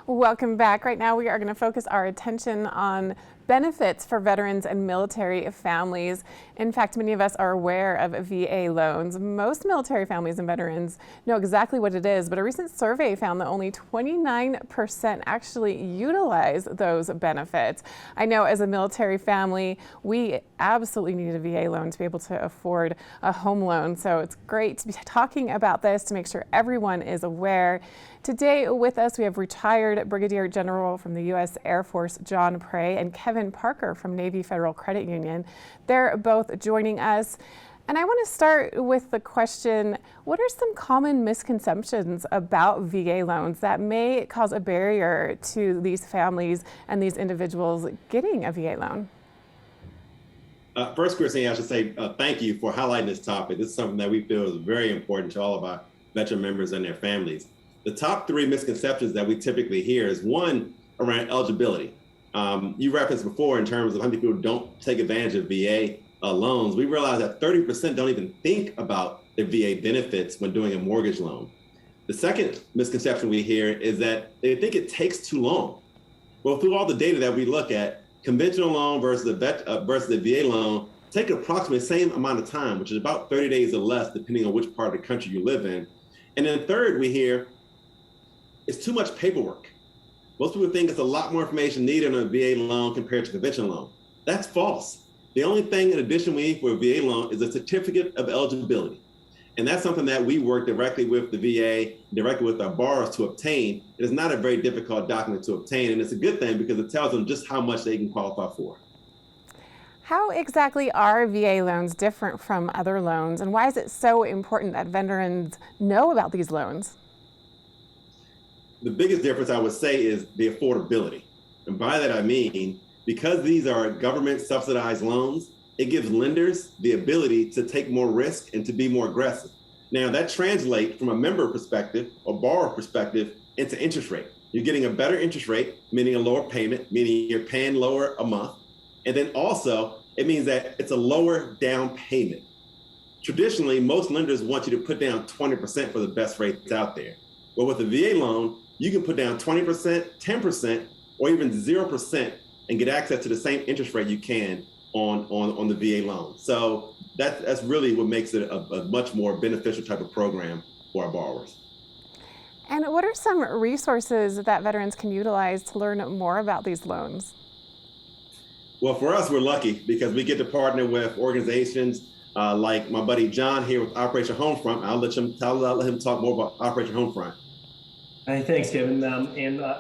Welcome back. Right now we are going to focus our attention on benefits for veterans and military families. In fact, many of us are aware of VA loans. Most military families and veterans know exactly what it is, but a recent survey found that only 29% actually utilize those benefits. I know as a military family, we absolutely need a VA loan to be able to afford a home loan. So it's great to be talking about this to make sure everyone is aware. Today with us, we have retired Brigadier General from the U.S. Air Force, John Prey, and Kevin Parker from Navy Federal Credit Union. They're both joining us. And I want to start with the question, what are some common misconceptions about VA loans that may cause a barrier to these families and these individuals getting a VA loan? First, Christine, I should say thank you for highlighting this topic. This is something that we feel is very important to all of our veteran members and their families. The top three misconceptions that we typically hear is one around eligibility. You referenced before in terms of how many people don't take advantage of VA loans. We realize that 30% don't even think about their VA benefits when doing a mortgage loan. The second misconception we hear is that they think it takes too long. Well, through all the data that we look at, conventional loan versus the VA loan take approximately the same amount of time, which is about 30 days or less, depending on which part of the country you live in. And then third, we hear it's too much paperwork. Most people think it's a lot more information needed on a VA loan compared to a conventional loan. That's false. The only thing in addition we need for a VA loan is a certificate of eligibility. And that's something that we work directly with the VA, directly with our borrowers to obtain. It is not a very difficult document to obtain, and it's a good thing because it tells them just how much they can qualify for. How exactly are VA loans different from other loans, and why is it so important that veterans know about these loans? The biggest difference I would say is the affordability. And by that I mean, because these are government subsidized loans, it gives lenders the ability to take more risk and to be more aggressive. Now that translates from a member perspective or borrower perspective into interest rate. You're getting a better interest rate, meaning a lower payment, meaning you're paying lower a month. And then also it means that it's a lower down payment. Traditionally, most lenders want you to put down 20% for the best rates out there. But with a VA loan, you can put down 20%, 10%, or even 0% and get access to the same interest rate you can on the VA loan. So that's really what makes it a much more beneficial type of program for our borrowers. And what are some resources that veterans can utilize to learn more about these loans? Well, for us, we're lucky because we get to partner with organizations like my buddy John here with Operation Homefront. I'll let him talk more about Operation Homefront. Hey, thanks, Kevin.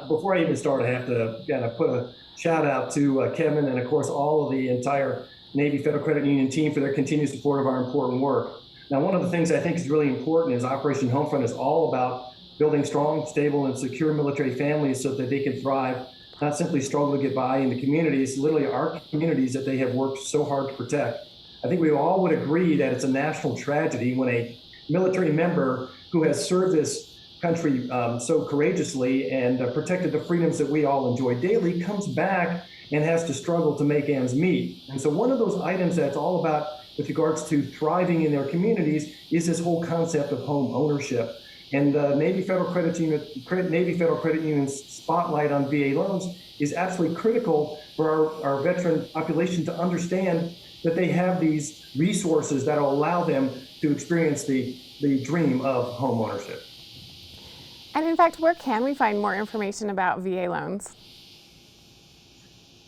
Before I even start, I have to kind of put a shout out to Kevin and, of course, all of the entire Navy Federal Credit Union team for their continued support of our important work. Now, one of the things I think is really important is Operation Homefront is all about building strong, stable, and secure military families so that they can thrive, not simply struggle to get by in the communities, literally our communities that they have worked so hard to protect. I think we all would agree that it's a national tragedy when a military member who has served this country so courageously and protected the freedoms that we all enjoy daily comes back and has to struggle to make ends meet. And so one of those items that's all about with regards to thriving in their communities is this whole concept of home ownership. And Navy Federal Credit Union's spotlight on VA loans is absolutely critical for our veteran population to understand that they have these resources that will allow them to experience the dream of home ownership. And in fact, where can we find more information about VA loans?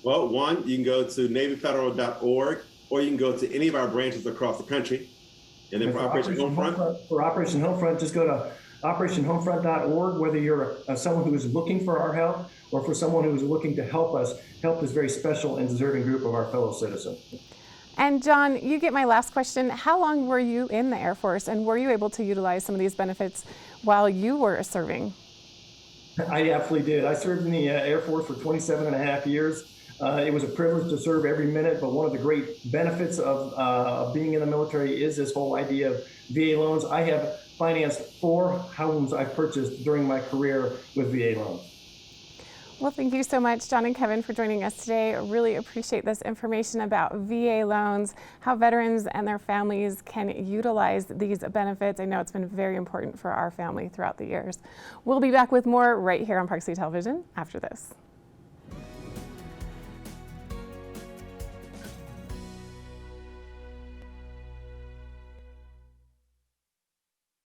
Well, one, you can go to NavyFederal.org, or you can go to any of our branches across the country. And then for Operation Homefront? For Operation Homefront, just go to OperationHomefront.org, whether you're someone who is looking for our help or for someone who is looking to help this very special and deserving group of our fellow citizens. And John, you get my last question. How long were you in the Air Force, and were you able to utilize some of these benefits while you were serving? I absolutely did. I served in the Air Force for 27 and a half years. It was a privilege to serve every minute, but one of the great benefits of being in the military is this whole idea of VA loans. I have financed 4 homes I purchased during my career with VA loans. Well, thank you so much, John and Kevin, for joining us today. I really appreciate this information about VA loans, how veterans and their families can utilize these benefits. I know it's been very important for our family throughout the years. We'll be back with more right here on Park City Television after this.